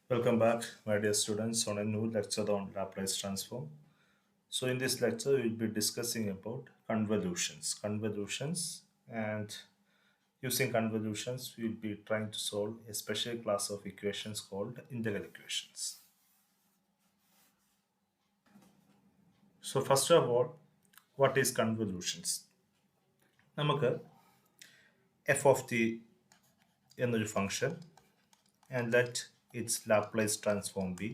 Welcome back, my dear students, on a new lecture on Laplace transform. So, in this lecture, we'll be discussing about convolutions, and using convolutions, we'll be trying to solve a special class of equations called integral equations. So, first of all, what is convolutions? നമുക്ക് f of t എന്നൊരു function and let its Laplace transform be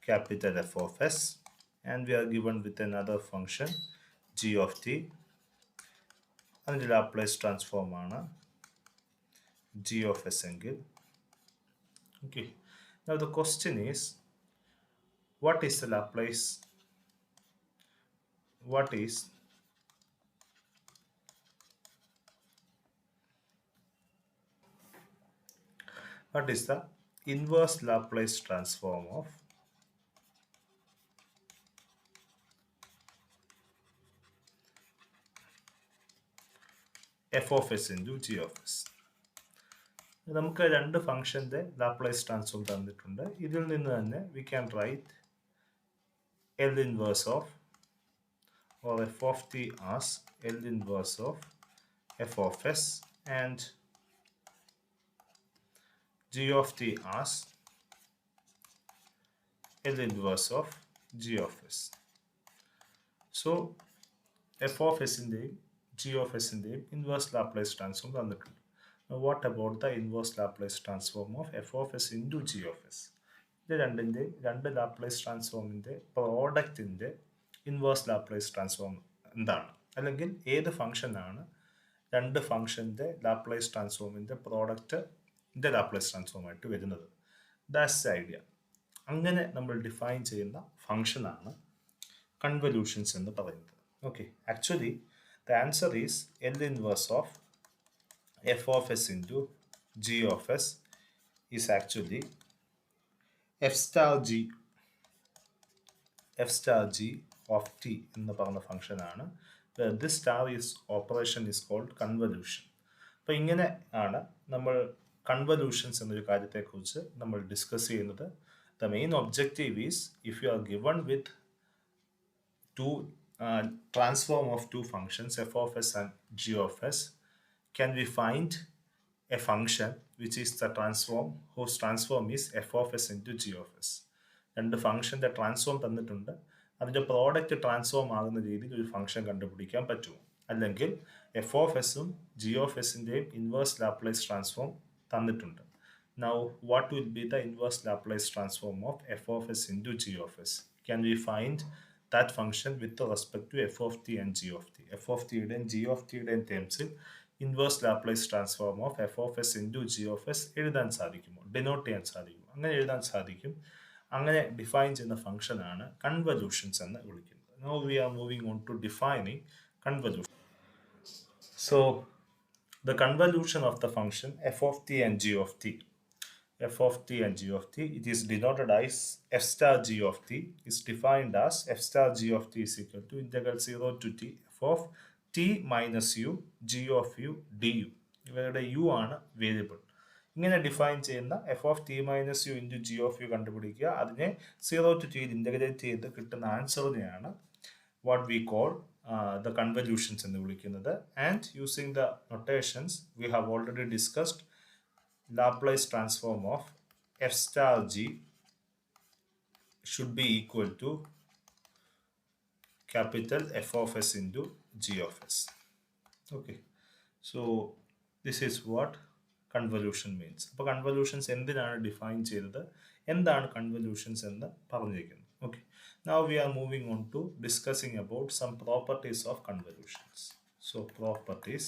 capital F of s, and we are given with another function g of t and Laplace transform ആണ് g of s എങ്കിൽ. Okay, now the question is, what is the Laplace, what is the inverse Laplace transform of f of s into g of s? നമുക്ക് രണ്ട് ഫംഗ്ഷന്റെ Laplace transform തന്നിട്ടുണ്ട്. ഇതിൽ നിന്ന് തന്നെ we can write L inverse of or f of t as L inverse of f of s and g of t as L inverse of g of s. So f of s ഇന്റെയും g of s ഇന്റെയും inverse Laplace transform തന്നിട്ടുണ്ട്. Now what about the inverse Laplace transform of f of s into g of s? ഇത് രണ്ട് Laplace ട്രാൻസ്ഫോമിന്റെ പ്രോഡക്റ്റിന്റെ inverse Laplace transform എന്താണ്, അല്ലെങ്കിൽ ഏത് ഫംഗ്ഷനാണ് രണ്ട് ഫംഗ്ഷന്റെ ലാപ്ലേസ് ട്രാൻസ്ഫോമിന്റെ പ്രോഡക്റ്റിന്റെ ലാപ്ലേസ് ട്രാൻസ്ഫോം ആയിട്ട് വരുന്നത്? That's the idea. അങ്ങനെ നമ്മൾ ഡിഫൈൻ ചെയ്യുന്ന ഫംഗ്ഷനാണ് കൺവല്യൂഷൻസ് എന്ന് പറയുന്നത്. Okay, actually the answer is L inverse of f of s into g of s is actually f star g of t എന്ന് പറഞ്ഞ ഫംഗ്ഷൻ ആണ്. This star is operation is called convolution. അപ്പോൾ ഇങ്ങനെ ആണ് നമ്മൾ കൺവല്യൂഷൻസ് എന്നൊരു കാര്യത്തെക്കുറിച്ച് നമ്മൾ ഡിസ്കസ് ചെയ്യുന്നത്. The main objective is, if you are given with two transform of two functions f of s and g of s, can we find a function which is the transform whose transform is f of s into g of s? രണ്ട് ഫംഗ്ഷൻ്റെ transform തന്നിട്ടുണ്ട്, അതിൻ്റെ product transform ആകുന്ന രീതിയിൽ ഒരു function കണ്ടുപിടിക്കാൻ പറ്റുമോ? അല്ലെങ്കിൽ F of എസും ജി ഓഫ് എസിൻ്റെയും ഇൻവേഴ്സ് ലാപ്ലേസ് ട്രാൻസ്ഫോം തന്നിട്ടുണ്ട്. Now what will be the inverse Laplace transform of F of S into G of S? Can we find that function with respect to f of t and g of t? f of t യുടെയും g of t യുടെയും ടേംസിൽ inverse Laplace transform of F of S into G of S എഴുതാൻ സാധിക്കുമോ, denote ചെയ്യാൻ സാധിക്കുമോ? അങ്ങനെ എഴുതാൻ സാധിക്കും. അങ്ങനെ ഡിഫൈൻ ചെയ്യുന്ന ഫംഗ്ഷനാണ് കൺവല്യൂഷൻസ് എന്ന് വിളിക്കുന്നത്. Now we are moving on to defining convolution. So the convolution of the function f of t and g of t, f of t and g of t, it is denoted as f star g of t, is defined as f star g of t is equal to integral 0 to t f of t minus u g of u du. ഇവരുടെ u ആണ് variable. ഇങ്ങനെ define ചെയ്യുന്ന F of T minus U into G of U കണ്ടുപിടിക്കുക. അതിനെ 0 to t integrate ചെയ്ത് കിട്ടുന്ന ആൻസറിനെയാണ് what we call the convolutions എന്ന് വിളിക്കുന്നത്. And using the notations we have already discussed, Laplace transform of f star g should be equal to capital F of s into g of s. Okay, so this is what convolution means. അപ്പോൾ കൺവല്യൂഷൻസ് എന്തിനാണ് define ചെയ്തത്, എന്താണ് കൺവല്യൂഷൻസ് എന്ന് പറഞ്ഞിരിക്കുന്നത്. Okay, now we are moving on to discussing about some properties of convolutions. So properties,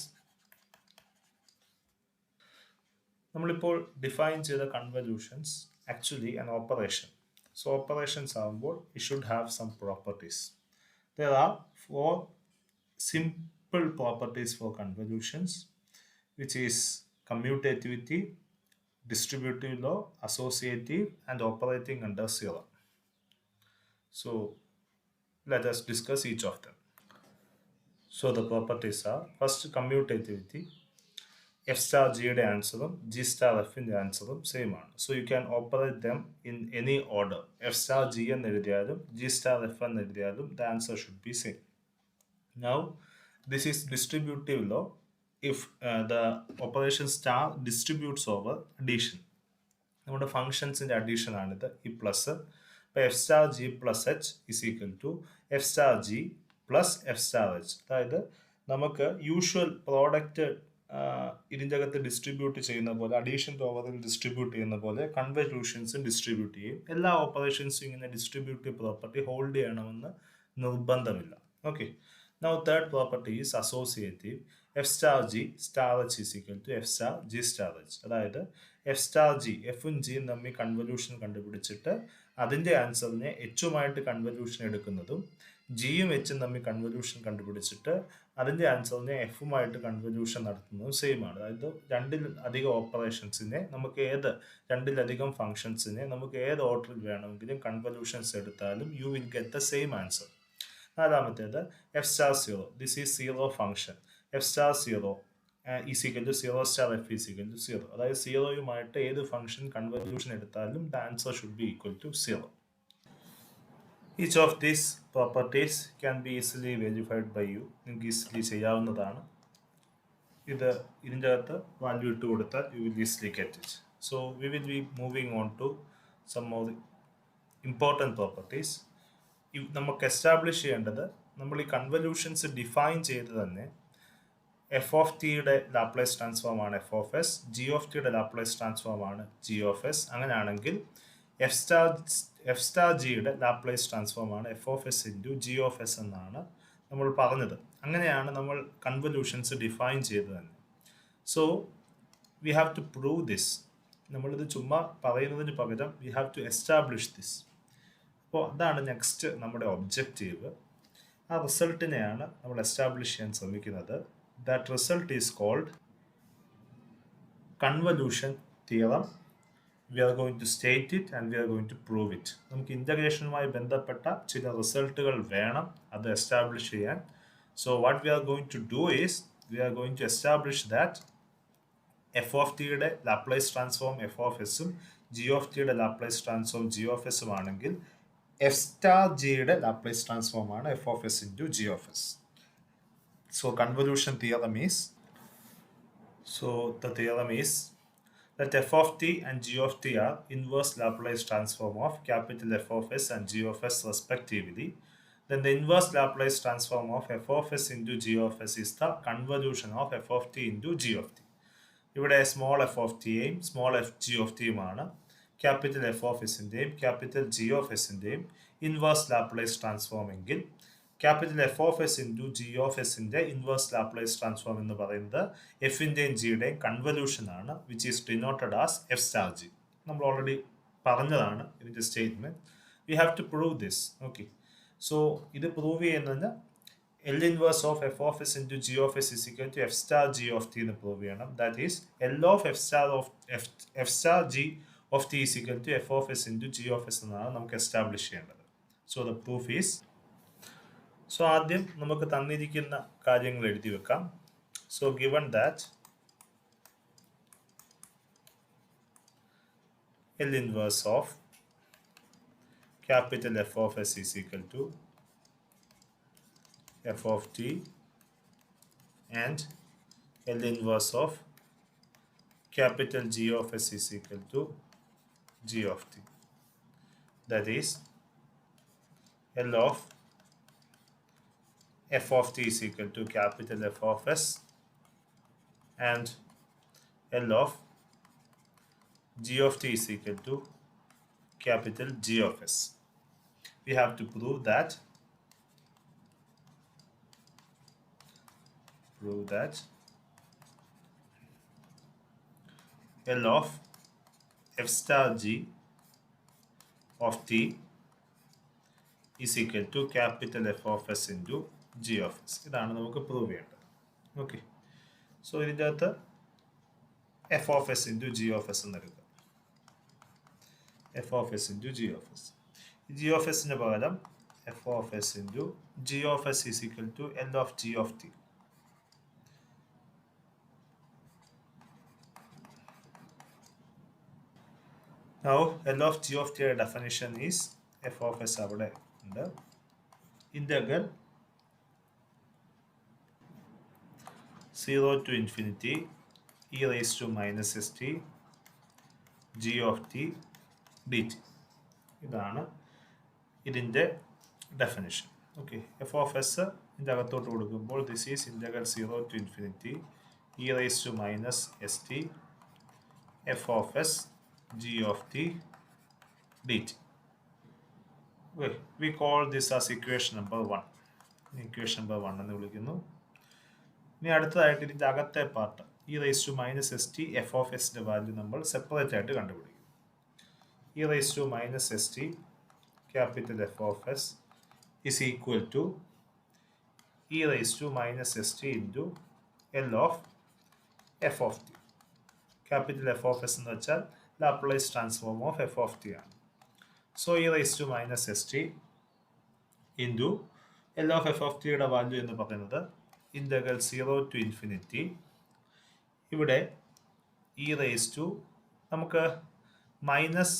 നമ്മളിപ്പോൾ define ചെയ്ത convolutions actually an operation. So operations ആകുമ്പോൾ it should have some properties. There are 4 simple properties for convolutions, which is commutativity, distributive law, associative, and operating under theorem. So let us discuss each of them. So the properties are, first, commutativity. F star ജിയുടെ ആൻസറും G star എഫിൻ്റെ ആൻസറും same ആണ്. So you can operate them in any order. F star G എന്ന് എഴുതിയാലും G star F എന്ന് എഴുതിയാലും the answer should B same. Now, this is distributive law if the operation star distributes over addition. നമ്മുടെ ഫങ്ഷൻസിൻ്റെ addition ആണിത്, ഈ plus. ഇപ്പോൾ f star g plus h is equal to f star g plus f star h. അതായത് നമുക്ക് usual product ഇതിൻ്റെ അകത്ത് distribute ചെയ്യുന്ന പോലെ, അഡീഷൻ ഓവറിൽ ഡിസ്ട്രിബ്യൂട്ട് ചെയ്യുന്ന പോലെ കൺവല്യൂഷൻസും ഡിസ്ട്രിബ്യൂട്ട് ചെയ്യും. എല്ലാ ഓപ്പറേഷൻസും ഇങ്ങനെ ഡിസ്ട്രിബ്യൂട്ടീവ് പ്രോപ്പർട്ടി ഹോൾഡ് ചെയ്യണമെന്ന് നിർബന്ധമില്ല. Okay. Now third property is associative. F star G star H is equal to F star G star H. അതായത് എഫ് സ്റ്റാർ ജി, എഫും ജിയും തമ്മിൽ കൺവല്യൂഷൻ കണ്ടുപിടിച്ചിട്ട് അതിൻ്റെ ആൻസറിനെ എച്ചുമായിട്ട് കൺവല്യൂഷൻ എടുക്കുന്നതും ജിയും എച്ചും തമ്മിൽ കൺവല്യൂഷൻ കണ്ടുപിടിച്ചിട്ട് അതിൻ്റെ ആൻസറിനെ എഫുമായിട്ട് കൺവല്യൂഷൻ നടത്തുന്നതും സെയിം ആണ്. അതായത് രണ്ടിലധികം ഓപ്പറേഷൻസിനെ നമുക്ക് രണ്ടിലധികം ഫങ്ഷൻസിനെ നമുക്ക് ഏത് ഓർഡറിൽ വേണമെങ്കിലും കൺവല്യൂഷൻസ് എടുത്താലും you will get the same answer. നാലാമത്തേത് F star zero. This is zero function. F star zero is equal to zero star F is equal to zero. അതായത് സീറോയുമായിട്ട് ഏത് ഫംഗ്ഷൻ കൺവല്യൂഷൻ എടുത്താലും the answer should be equal to zero. Each of these properties can be easily verified by you. നിങ്ങൾക്ക് easily ചെയ്യാവുന്നതാണ്. ഇതിൻ്റെ അകത്ത് value ഇട്ട് കൊടുത്താൽ you will easily get it. So we will be moving on to some more important properties. നമുക്ക് establish ചെയ്യേണ്ടത്, നമ്മൾ ഈ കൺവല്യൂഷൻസ് ഡിഫൈൻ ചെയ്ത് തന്നെ എഫ് ഓഫ് ടിയുടെ ലാപ്ലേസ് ട്രാൻസ്ഫോം ആണ് f of s, g of ടിയുടെ ലാപ്ലേസ് ട്രാൻസ്ഫോം ആണ് ജി ഓഫ് എസ്. അങ്ങനെയാണെങ്കിൽ എഫ് സ്റ്റാർ ജിയുടെ ലാപ്ലേസ് ട്രാൻസ്ഫോം ആണ് f of S into G of s എന്നാണ് നമ്മൾ പറഞ്ഞത്. അങ്ങനെയാണ് നമ്മൾ കൺവല്യൂഷൻസ് ഡിഫൈൻ ചെയ്ത് തന്നെ. So we have to prove this. നമ്മളിത് ചുമ്മാ പറയുന്നതിന് പകരം we have to establish this. അപ്പോൾ അതാണ് നെക്സ്റ്റ് നമ്മുടെ ഒബ്ജക്റ്റീവ്. ആ റിസൾട്ടിനെയാണ് നമ്മൾ എസ്റ്റാബ്ലിഷ് ചെയ്യാൻ ശ്രമിക്കുന്നത്. That result is called convolution theorem. We are going to state it and we are going to prove it. നമുക്ക് ഇൻ്റഗ്രേഷനുമായി ബന്ധപ്പെട്ട ചില റിസൾട്ടുകൾ വേണം അത് എസ്റ്റാബ്ലിഷ് ചെയ്യാൻ. So what we are going to do is we are going to establish that f of ടിയുടെ Laplace transform f of എസും ജി ഓഫ് ടിയുടെ ലാപ്ലേസ് ട്രാൻസ്ഫോം ജി ഓഫ് എസും ആണെങ്കിൽ എഫ് സ്റ്റാർ ജിയുടെ ലാപ്ലേസ് ട്രാൻസ്ഫോം ആണ് f of S into G of S. So convolution theorem is, the theorem is that f of t and g of t are inverse Laplace transform of capital F of s and g of s respectively. Then the inverse Laplace transform of f of s into g of s is the convolution of f of t into g of t. ഇവിടെ small F of ടിയെയും small F G of ടിയും ആണ് capital F of എസിൻ്റെയും capital G of എസിൻ്റെയും inverse Laplace transform എങ്കിൽ capital F of S into G of എസിൻ്റെ inverse Laplace transform എന്ന് പറയുന്നത് എഫിൻ്റെയും ജിയുടെയും കൺവല്യൂഷൻ ആണ്, which is denoted as F star G. നമ്മൾ ഓൾറെഡി പറഞ്ഞതാണ് ഇതിൻ്റെ statement. We have to prove this. Okay. So ഇത് പ്രൂവ് ചെയ്യുന്നതിന് L inverse of f of s into g of s is equal to f star g of t എന്ന് prove ചെയ്യണം. That is L of f star g of t is equal to f of s into g of s എന്നാണ് നമുക്ക് establish ചെയ്യേണ്ടത്. So the proof is, so ആദ്യം നമുക്ക് തന്നിരിക്കുന്ന കാര്യങ്ങൾ എഴുതി വെക്കാം. So given that L inverse of capital F of s is equal to f of t and L inverse of capital G of s is equal to G of t. That is L of f of t is equal to capital F of s and L of G of t is equal to capital G of s. We have to prove that L of f star g of t is equal to capital F of s into g of s. ഇതാണ് നമുക്ക് prove ചെയ്യേണ്ടത്. Okay. So ഇതിൻ്റെ അകത്ത് f of S into G of s എന്ന് എടുക്കുക. F of S into G of s. G of എസിൻ്റെ പകരം f of S into G of s is equal to L of g of t. Now L of g of t definition is f of s അവിടെ ഉണ്ട്. Integral 0 to infinity e raised to minus st g of t dt. ഇതാണ് ഇതിൻ്റെ definition. Okay, F of S ഇതിൻ്റെ അകത്തോട്ട് കൊടുക്കുമ്പോൾ this is integral 0 to infinity e raised to minus st f of s g of t dt. Okay, we call this as equation number 1. Equation number 1 എന്ന് വിളിക്കുന്നു. ഇനി അടുത്തതായിട്ട് ഇതിൻ്റെ അകത്തെ part e raised to minus st f of s value നമ്മൾ separate ആയിട്ട് കണ്ടുപിടിക്കും. e raised to minus st capital F of s is equal to e raised to minus st into L of f of t. Capital F of s എന്ന് വെച്ചാൽ Laplace transform of f of t ആണ്. So e raised to minus st into L of f of t യുടെ value എന്ന് പറയുന്നത് integral 0 to infinity. ഇവിടെ e raised to നമുക്ക് minus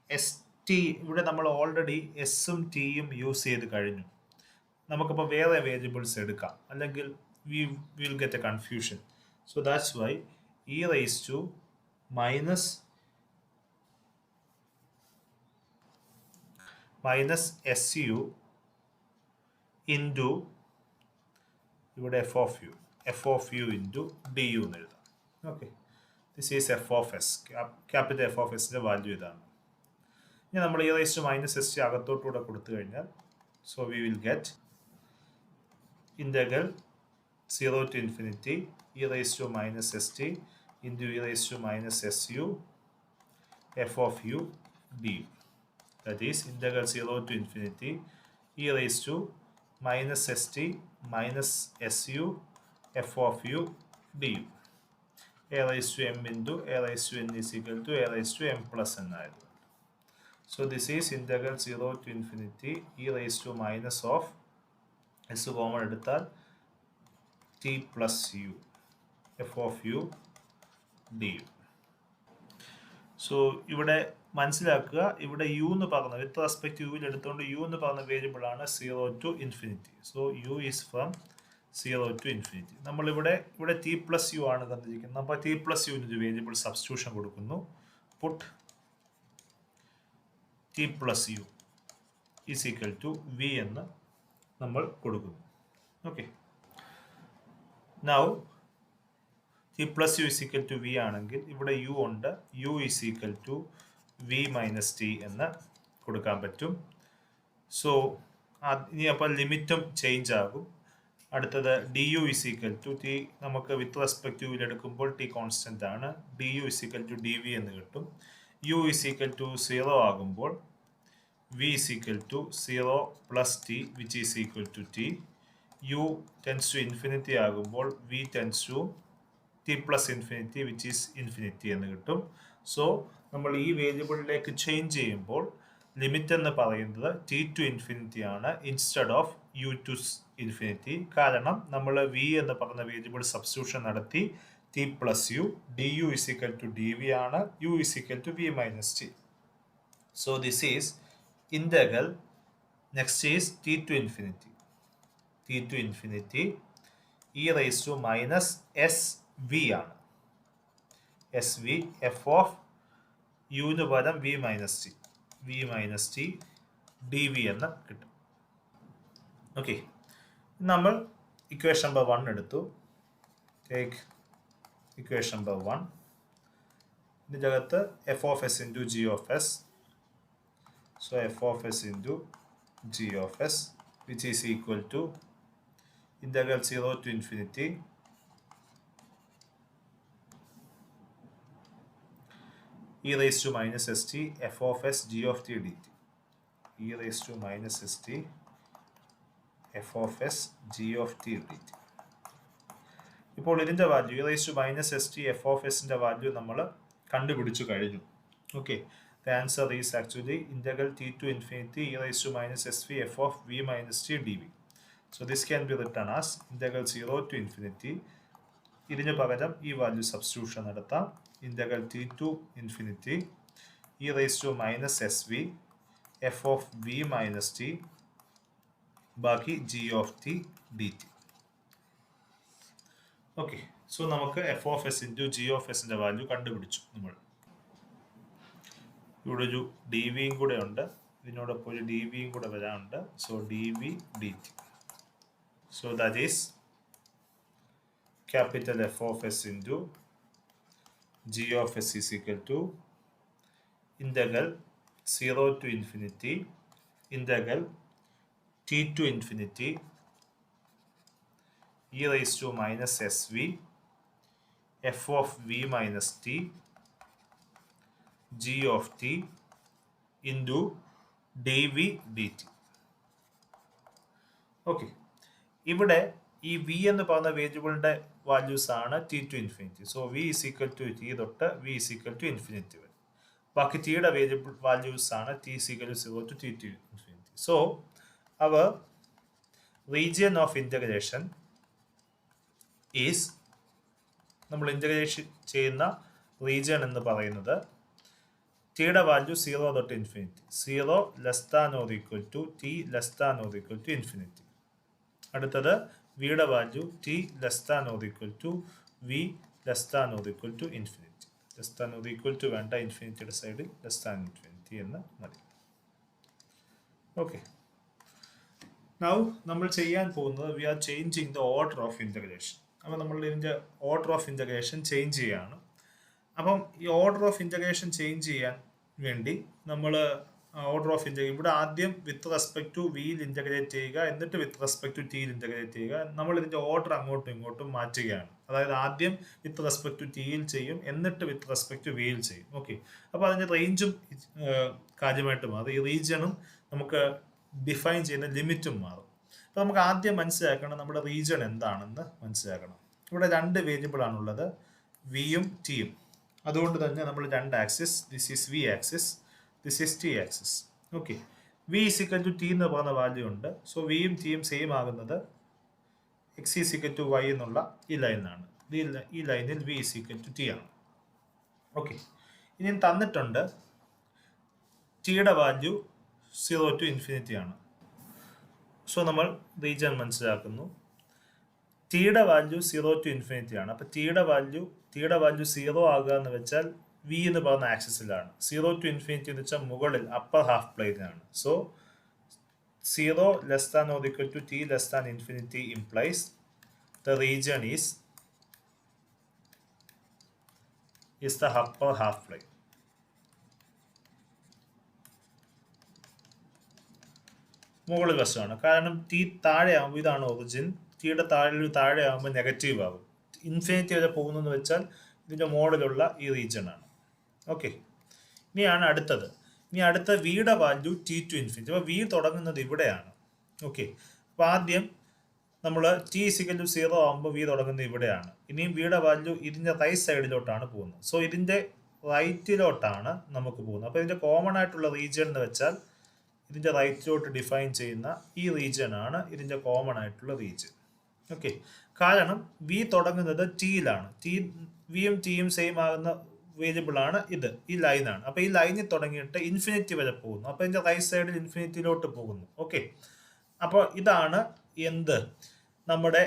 S T, ഇവിടെ നമ്മൾ ഓൾറെഡി എസും ടിയും യൂസ് ചെയ്ത് കഴിഞ്ഞു. നമുക്കിപ്പോൾ വേറെ വേരിയബിൾസ് എടുക്കാം, അല്ലെങ്കിൽ we will get a confusion. So that's why E raise to minus S U into ഇവിടെ F of U into D U എന്ന് എഴുതാം. Okay, this is F of S, capital F of എസിൻ്റെ value ഇതാണ്. ഇനി നമ്മൾ E raise to minus S T അകത്തോട്ടുകൂടെ കൊടുത്തു കഴിഞ്ഞാൽ so we will get integral 0 to infinity e raised to minus st into e raised to minus su f of u du. That is integral 0 to infinity e raised to minus st minus su f of u du. a raised to m into a raised to n is equal to a raised to m plus n ആയിരുന്നു. So this is integral 0 to infinity e raised to minus of s common എടുത്താൽ t plus u f of u du. So ഇവിടെ മനസ്സിലാക്കുക, ഇവിടെ U എന്ന് പറഞ്ഞ വിത്ത് respect യുവിൽ എടുത്തുകൊണ്ട് U എന്ന് പറഞ്ഞ വേരിയബിൾ ആണ് 0 to infinity. So u is from 0 to infinity. നമ്മളിവിടെ ടി പ്ലസ് യു ആണ് തന്നിരിക്കുന്നത്. അപ്പോൾ ടി പ്ലസ് യുവിന് വേരിയബിൾ സബ്സ്റ്റിറ്റ്യൂഷൻ കൊടുക്കുന്നു. Put t plus u is equal to V എന്ന് നമ്മൾ കൊടുക്കുന്നു. Okay, now t plus u is equal to v ആണെങ്കിൽ ഇവിടെ യു ഉണ്ട്, u is equal to v minus t എന്ന് കൊടുക്കാൻ പറ്റും. സോ ഇനി അപ്പോൾ ലിമിറ്റും ചേഞ്ച് ആകും. അടുത്തത് d u is equal to t, നമുക്ക് വിത്ത് റെസ്പെക്ട് യുവിൽ എടുക്കുമ്പോൾ ടി കോൺസ്റ്റൻ്റ് ആണ്, d u is equal to d v എന്ന് കിട്ടും. യു ഇസ് ഈക്വൽ ടു 0 ആകുമ്പോൾ v is equal to 0 plus t which is equal to t. u tends to infinity ആകുമ്പോൾ v tends to t plus infinity which is infinity എന്ന് കിട്ടും. So നമ്മൾ ഈ വേരിയബിളിലേക്ക് change ചെയ്യുമ്പോൾ limit എന്ന് പറയുന്നത് t to infinity ആണ് instead of u to infinity. കാരണം നമ്മൾ v എന്ന് പറയുന്ന വേരിയബിൾ സബ്സ്റ്റിറ്റ്യൂഷൻ നടത്തി t plus u, du is equal to dv ആണ്, u is equal to v minus t. So this is integral. Next is t to infinity e raised to minus sv ആണ്. sv f of u ന് പകരം v minus t dv എന്ന് കിട്ടും. Okay, നമ്മൾ equation number 1 എടുത്തു. Take equation number 1. ഇതിൻ്റെ അകത്ത് f of S into G of S. So f of s into g of s which is equal to integral 0 to infinity e raised to minus st f of s g of t dt. e raised to minus st f of s g of t dt. ഇപ്പോൾ ഇതിൻ്റെ value e raised to minus st f of s-ൻ്റെ value നമ്മൾ കണ്ടുപിടിച്ചു കഴിഞ്ഞു. Okay, the answer is actually integral t to infinity e raised to minus sv f of v minus t dv. So this can be written as integral 0 to infinity. ഇതിന് പകരം ഈ value substitution നടത്താം. integral t to infinity e raised to minus sv f of v minus t ബാക്കി g of t dt. Okay, so നമുക്ക് F of S into G of എസിൻ്റെ value കണ്ടുപിടിച്ചു നമ്മൾ. ഇവിടെ ഒരു ഡി വിയും കൂടെ ഉണ്ട്, ഇതിനോടൊപ്പം ഒരു ഡി വിയും കൂടെ വരാനുണ്ട്. So d v d t. So that is capital F of S into G of s is equal to integral 0 to infinity integral t to infinity e raised to minus sv f of v minus t g of t into dv dt. Okay, ഇവിടെ ഈ V എന്ന് പറയുന്ന വേരിയബിളിൻ്റെ values ആണ് T to infinity. So V is equal to T തൊട്ട് V is equal to infinity വരെ. ബാക്കി ടിയുടെ വേരിയബിൾ വാല്യൂസ് ആണ് T is equal to 0 to t to infinity. So our region of integration is, നമ്മൾ ഇൻ്റഗ്രേഷൻ ചെയ്യുന്ന region എന്ന് പറയുന്നത് ടിയുടെ വാല്യൂ 0 തൊട്ട് infinity, 0 less than or equal to T less than or equal to infinity. അടുത്തത് വിയുടെ value t less than or equal to V less than or equal to infinity. Less than or equal to വേണ്ട, ഇൻഫിനിറ്റിയുടെ സൈഡിൽ less than infinity എന്ന് മതി. Okay, now നമ്മൾ ചെയ്യാൻ പോകുന്നത് we are changing the order of integration. അപ്പോൾ നമ്മൾ ഇതിൻ്റെ ഓർഡർ ഓഫ് ഇൻ്റഗ്രേഷൻ ചേഞ്ച് ചെയ്യുകയാണ്. അപ്പം ഈ ഓർഡർ ഓഫ് ഇൻ്റഗ്രേഷൻ ചേഞ്ച് ചെയ്യാൻ വേണ്ടി നമ്മൾ ഓർഡർ ഓഫ് ഇൻ്റഗ്രേഷൻ ഇവിടെ ആദ്യം വിത്ത് റെസ്പെക്ട് ടു വിയിൽ ഇൻ്റഗ്രേറ്റ് ചെയ്യുക, എന്നിട്ട് വിത്ത് റെസ്പെക്ട് ടു ടിയിൽ ഇൻ്റഗ്രേറ്റ് ചെയ്യുക. നമ്മൾ ഇതിൻ്റെ ഓർഡർ അങ്ങോട്ടും ഇങ്ങോട്ടും മാറ്റുകയാണ്. അതായത് ആദ്യം വിത്ത് റെസ്പെക്ട് ടു ടിയിൽ ചെയ്യും, എന്നിട്ട് വിത്ത് റെസ്പെക്ട് ടു വിയിൽ ചെയ്യും. ഓക്കെ, അപ്പോൾ അതിൻ്റെ റേഞ്ചും കാര്യമായിട്ട് മാറും, ഈ റീജിയണും നമുക്ക് ഡിഫൈൻ ചെയ്യുന്ന ലിമിറ്റും മാറും. അപ്പോൾ നമുക്ക് ആദ്യം മനസ്സിലാക്കണം നമ്മുടെ റീജിയൺ എന്താണെന്ന് മനസ്സിലാക്കണം. ഇവിടെ രണ്ട് വേരിയബിൾ ആണുള്ളത്, വിയും ടിയും. അതുകൊണ്ട് തന്നെ നമ്മൾ രണ്ട് axis, this is v axis, this is t axis. Okay, v is equal to t എന്ന് പറയുന്ന വാല്യൂ ഉണ്ട്. സോ വിയും ടിയും സെയിം ആകുന്നത് x is equal to y എന്നുള്ള ഈ ലൈനാണ്. ഈ ലൈനിൽ v is equal to t ആണ്. ഓക്കെ, ഇനി തന്നിട്ടുണ്ട് ടിയുടെ വാല്യൂ 0 to ഇൻഫിനിറ്റി ആണ്. സോ നമ്മൾ റീജിയൻ മനസ്സിലാക്കുന്നു. ടിയുടെ വാല്യൂ 0 to ഇൻഫിനിറ്റി ആണ്. അപ്പോൾ ടിയുടെ വാല്യൂ 0 ആകുക എന്ന് വെച്ചാൽ വി എന്ന് പറയുന്ന ആക്സിസിലാണ്. 0 to ഇൻഫിനിറ്റി എന്ന് വെച്ചാൽ മുകളിൽ അപ്പർ ഹാഫ് പ്ലെയിനാണ്. So 0 less than or equal to T less than infinity implies the region is the upper half plane. മുകളിൽ വശമാണ്. കാരണം ടി താഴെ ആകുമ്പോൾ ഇതാണ് ഒറിജിൻ, ടിയുടെ താഴെ ആകുമ്പോൾ നെഗറ്റീവ് ആകും. ഇൻഫിനിറ്റി വരെ പോകുന്നതെന്ന് വെച്ചാൽ ഇതിൻ്റെ മോഡലുള്ള ഈ റീജിയൻ ആണ്. ഓക്കെ, ഇനിയാണ് അടുത്തത്. ഇനി അടുത്ത വിയുടെ വാല്യൂ ടി ടു ഇൻഫിനിറ്റി. അപ്പോൾ വി തുടങ്ങുന്നത് ഇവിടെയാണ്. ഓക്കെ, അപ്പോൾ ആദ്യം നമ്മൾ ടി ഇസിക്കൽ ടു 0 ആകുമ്പോൾ വി തുടങ്ങുന്നത് ഇവിടെയാണ്. ഇനിയും വിയുടെ വാല്യൂ ഇതിൻ്റെ റൈറ്റ് സൈഡിലോട്ടാണ് പോകുന്നത്. സോ ഇതിൻ്റെ റൈറ്റിലോട്ടാണ് നമുക്ക് പോകുന്നത്. അപ്പോൾ ഇതിൻ്റെ കോമൺ ആയിട്ടുള്ള റീജിയൻ എന്ന് വെച്ചാൽ ഇതിൻ്റെ റൈറ്റിലോട്ട് ഡിഫൈൻ ചെയ്യുന്ന ഈ റീജിയൻ ആണ് ഇതിൻ്റെ കോമൺ ആയിട്ടുള്ള റീജിയൻ. ഓക്കെ, കാരണം വി തുടങ്ങുന്നത് ടിയിലാണ്. വിയും ടിയും സെയിം ആകുന്ന വേരിയബിൾ ആണ് ഇത്, ഈ ലൈനാണ്. അപ്പോൾ ഈ ലൈനിൽ തുടങ്ങിയിട്ട് ഇൻഫിനിറ്റി വരെ പോകുന്നു. അപ്പോൾ ഇതിൻ്റെ റൈറ്റ് സൈഡിൽ ഇൻഫിനിറ്റിയിലോട്ട് പോകുന്നു. ഓക്കെ, അപ്പോൾ ഇതാണ് എന്ത് നമ്മുടെ,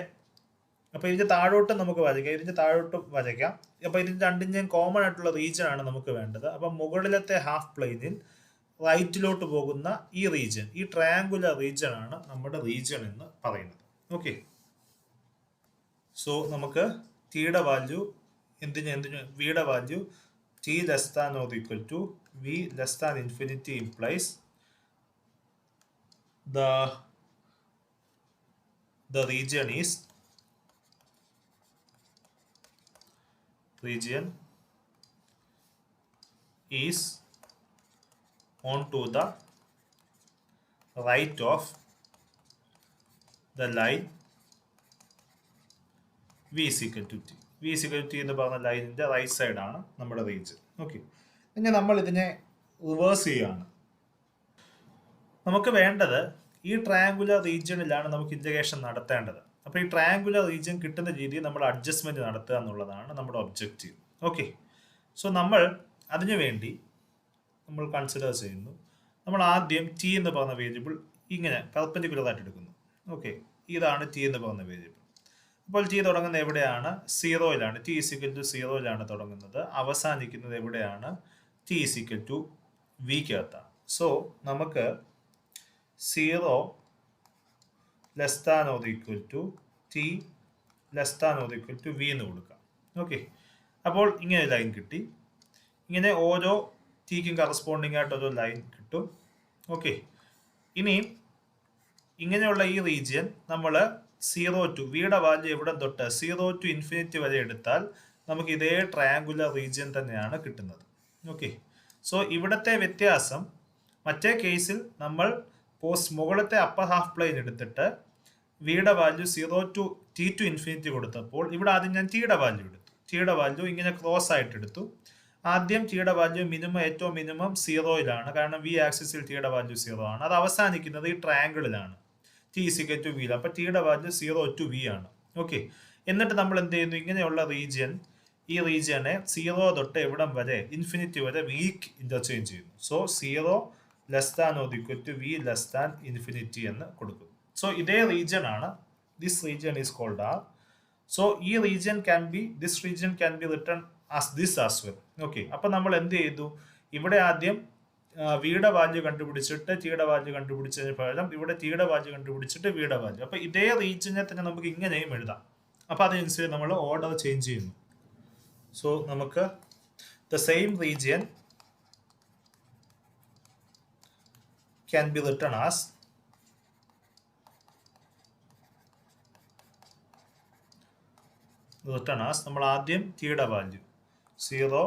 അപ്പോൾ ഇതിൻ്റെ താഴോട്ട് നമുക്ക് വരയ്ക്കാം, ഇതിൻ്റെ താഴോട്ട് വരയ്ക്കാം. അപ്പോൾ ഇതിൻ്റെ രണ്ടിൻ്റെയും കോമൺ ആയിട്ടുള്ള റീജിയൻ ആണ് നമുക്ക് വേണ്ടത്. അപ്പം മുകളിലത്തെ ഹാഫ് പ്ലെയിനിൽ റൈറ്റിലോട്ട് പോകുന്ന ഈ റീജിയൻ, ഈ ട്രയാങ്കുലർ റീജിയൻ ആണ് നമ്മുടെ റീജിയൻ എന്ന് പറയുന്നത്. ഓക്കെ, സോ നമുക്ക് ടിയുടെ വാല്യൂ വിയുടെ value t less than or equal to V less than infinity implies the region is onto the right of the line v is equal to t. v is equal to t എന്ന് പറഞ്ഞ ലൈനിൻ്റെ right സൈഡാണ് നമ്മുടെ region. Okay, ഇനി നമ്മൾ ഇതിനെ reverse ചെയ്യുകയാണ്. നമുക്ക് വേണ്ടത് ഈ ട്രയാങ്കുലർ റീജിയനിലാണ് നമുക്ക് ഇൻ്റഗ്രേഷൻ നടത്തേണ്ടത്. അപ്പോൾ ഈ ട്രയാങ്കുലർ റീജിയൻ കിട്ടുന്ന രീതിയിൽ നമ്മൾ അഡ്ജസ്റ്റ്മെൻറ്റ് നടത്തുക എന്നുള്ളതാണ് നമ്മുടെ ഒബ്ജക്റ്റീവ്. ഓക്കെ, സോ നമ്മൾ അതിനുവേണ്ടി നമ്മൾ കൺസിഡർ ചെയ്യുന്നു. നമ്മൾ ആദ്യം ടി എന്ന് പറഞ്ഞ വേരിയബിൾ ഇങ്ങനെ പെർപെൻഡിക്കുലർ ആയിട്ട് എടുക്കുന്നു. ഓക്കെ, ഇതാണ് ടി എന്ന് പറഞ്ഞ വേരിയബിൾ. അപ്പോൾ ടി തുടങ്ങുന്നത് എവിടെയാണ്? സീറോയിലാണ്. ടി ഈസിക്കൽ ടു സീറോയിലാണ് തുടങ്ങുന്നത്. അവസാനിക്കുന്നത് എവിടെയാണ്? ടി ഈസിക്കൽ ടു വിക്കകത്താണ്. സോ നമുക്ക് 0 less than or equal to T less than or equal to V എന്ന് കൊടുക്കാം. ഓക്കെ, അപ്പോൾ ഇങ്ങനെ ലൈൻ കിട്ടി. ഇങ്ങനെ ഓരോ ടിക്കും കറസ്പോണ്ടിങ് ആയിട്ട് ഓരോ ലൈൻ കിട്ടും. ഓക്കെ, ഇനി ഇങ്ങനെയുള്ള ഈ റീജിയൻ നമ്മൾ 0 ടു വിയുടെ വാല്യൂ എവിടെ തൊട്ട് 0 ടു ഇൻഫിനിറ്റി വരെ എടുത്താൽ നമുക്ക് ഇതേ ട്രയാങ്കുലർ റീജിയൻ തന്നെയാണ് കിട്ടുന്നത്. ഓക്കെ, സോ ഇവിടത്തെ വ്യത്യാസം, മറ്റേ കേസിൽ നമ്മൾ മുകളിലത്തെ അപ്പർ ഹാഫ് പ്ലെയിൻ എടുത്തിട്ട് വിയുടെ value 0 to t to infinity കൊടുത്തപ്പോൾ ഇവിടെ ആദ്യം ഞാൻ ടിയുടെ വാല്യൂ എടുത്തു. ടിയുടെ വാല്യൂ ഇങ്ങനെ ക്രോസ് ആയിട്ട് എടുത്തു. ആദ്യം ടിയുടെ വാല്യൂ മിനിമം, ഏറ്റവും മിനിമം 0-യിലാണ്, കാരണം വി ആക്സിസിൽ ടിയുടെ വാല്യൂ 0 ആണ്. അത് അവസാനിക്കുന്നത് ഈ ട്രയാങ്കിളിലാണ്, ടി ഈസിക്കൽ ടു വിയിൽ. അപ്പൊ ടിയുടെ വാല്യൂ 0 ടു വി ആണ്. ഓക്കെ, എന്നിട്ട് നമ്മൾ എന്ത് ചെയ്യുന്നു? ഇങ്ങനെയുള്ള റീജിയൻ, ഈ റീജിയനെ 0 തൊട്ട് എവിടം വരെ, ഇൻഫിനിറ്റി വരെ വീക്ക് ഇന്റർചേഞ്ച് ചെയ്യുന്നു. So 0 less than or equal to V less than infinity എന്ന് കൊടുക്കുന്നു. സോ ഇതേ റീജിയൻ ആണ്, this region is called R. So ഈ region can be, this region can be written as this as well. Okay, അപ്പൊ നമ്മൾ എന്ത് ചെയ്തു? ഇവിടെ ആദ്യം വിയുടെ വാല്യൂ കണ്ടുപിടിച്ചിട്ട് ടിയുടെ വാല്യൂ കണ്ടുപിടിച്ചതിന് പകരം ഇവിടെ ടിയുടെ വാല്യൂ കണ്ടുപിടിച്ചിട്ട് വിയുടെ വാല്യൂ. അപ്പൊ ഇതേ റീജിയനെ തന്നെ നമുക്ക് ഇങ്ങനെയും എഴുതാം. അപ്പൊ അതനുസരിച്ച് നമ്മൾ ഓർഡർ ചേഞ്ച് ചെയ്യുന്നു. സോ നമുക്ക് the same region can be written as നമ്മൾ ആദ്യം ടിയുടെ value 0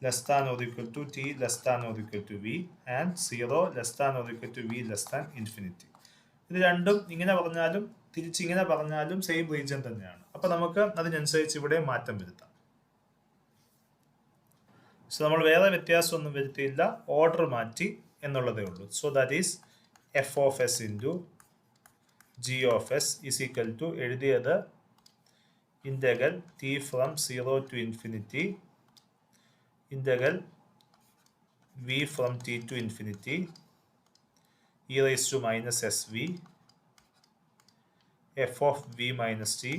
less than or equal to T less than or equal to v and 0 less than or equal to V less than infinity. ഇത് രണ്ടും ഇങ്ങനെ പറഞ്ഞാലും തിരിച്ചിങ്ങനെ പറഞ്ഞാലും same region തന്നെയാണ്. അപ്പൊ നമുക്ക് അതിനനുസരിച്ച് ഇവിടെ മാറ്റം വരുത്താം. സോ നമ്മൾ വേറെ വ്യത്യാസമൊന്നും വരുത്തിയില്ല, ഓർഡർ മാറ്റി എന്നുള്ളതേ ഉള്ളൂ. So that is F of S into G of s is equal to, എഴുതിയത് integral t from 0 to infinity integral v from t to infinity e raised to minus sv f of v minus t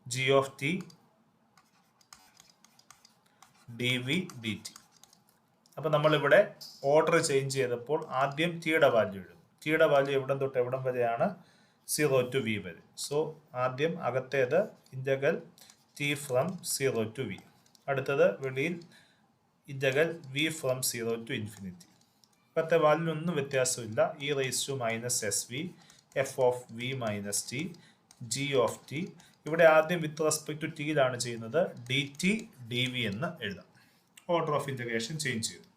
g of t dv dt. അപ്പോൾ നമ്മളിവിടെ order change ചെയ്തപ്പോൾ ആദ്യം ടിയുടെ value എഴുതും. ടിയുടെ value എവിടം തൊട്ട് എവിടം വരെയാണ്? 0 ടു വി വരെ. സോ ആദ്യം അകത്തേത് integral T from 0 to V, അടുത്തത് വെളിയിൽ integral V from 0 to infinity. ഇപ്പോഴത്തെ വാല്യൂനൊന്നും വ്യത്യാസമില്ല. E raise to minus S V F of V minus T G of T. ഇവിടെ ആദ്യം വിത്ത് റെസ്പെക്ട് ടു ടിയിലാണ് ചെയ്യുന്നത്, ഡി ടി ഡി വി എന്ന് എഴുതാം. ഓർഡർ ഓഫ് ഇന്റഗ്രേഷൻ ചേഞ്ച് ചെയ്തു.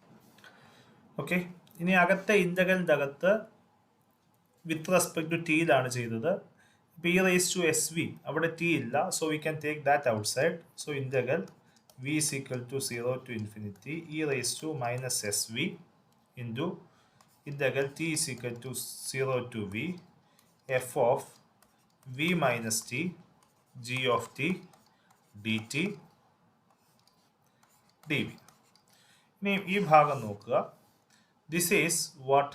ഓക്കെ, ഇനി അകത്തെ ഇന്റഗ്രലിൻ്റെ അകത്ത് വിത്ത് റെസ്പെക്ട് ടു ടിയിലാണ് ചെയ്തത്. ഇപ്പോൾ e raise to s v, അവിടെ ടി ഇല്ല. So we can take that outside. So integral v is equal to 0 to infinity e raise to minus S v into integral t is equal to 0 to v F of V minus T G of t d t d v. ഇനി ഈ ഭാഗം നോക്കുക. This is what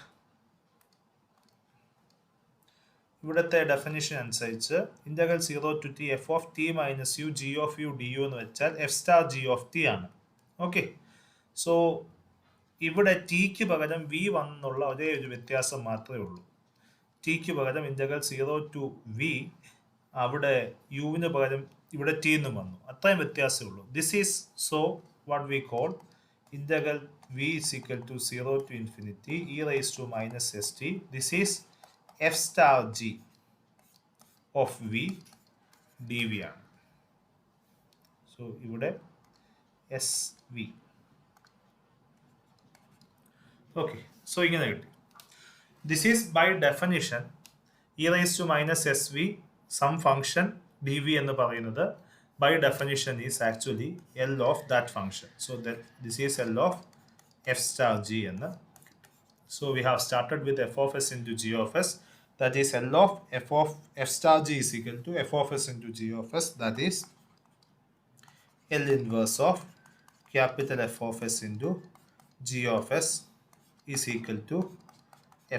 ഇവിടുത്തെ definition അനുസരിച്ച് integral 0 to t F of T minus u g of u d U എന്ന് വെച്ചാൽ f star g of t ആണ്. Okay, so ഇവിടെ ടിക്ക് പകരം വി വന്നുള്ള ഒരേ ഒരു വ്യത്യാസം മാത്രമേ ഉള്ളൂ. ടിക്ക് പകരം ഇന്റഗ്രൽ 0 ടു വി, അവിടെ യുവിന് പകരം ഇവിടെ ടി എന്നും വന്നു. അത്രയും വ്യത്യാസമേ ഉള്ളൂ. This is so what we call integral v is equal to 0 to infinity e raise to minus S t. This is f star g of v d v ആണ്. So ഇവിടെ എസ് വി. ഓക്കെ, സോ ഇങ്ങനെ കിട്ടി. This is by definition e raise to minus S v some function d v എന്ന് പറയുന്നത് by definition is actually L of that function. So this is L of F star G എന്ന്. So we have started with f of s into g of s, that is L of f star g is equal to f of s into g of s, that is L inverse of capital F of s into g of s is equal to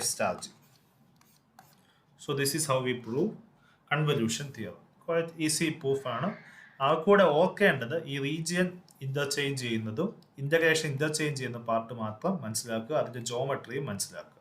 f star g. So this is how we prove convolution theorem. Quite easy proof ആണ്. ആ കൂടെ ഓർക്കേണ്ടത് ഈ region interchange ചെയ്യുന്നതും integration interchange ചെയ്യുന്ന part മാത്രം മനസ്സിലാക്കുക, അതിന്റെ ജോമെട്രിയും മനസ്സിലാക്കുക.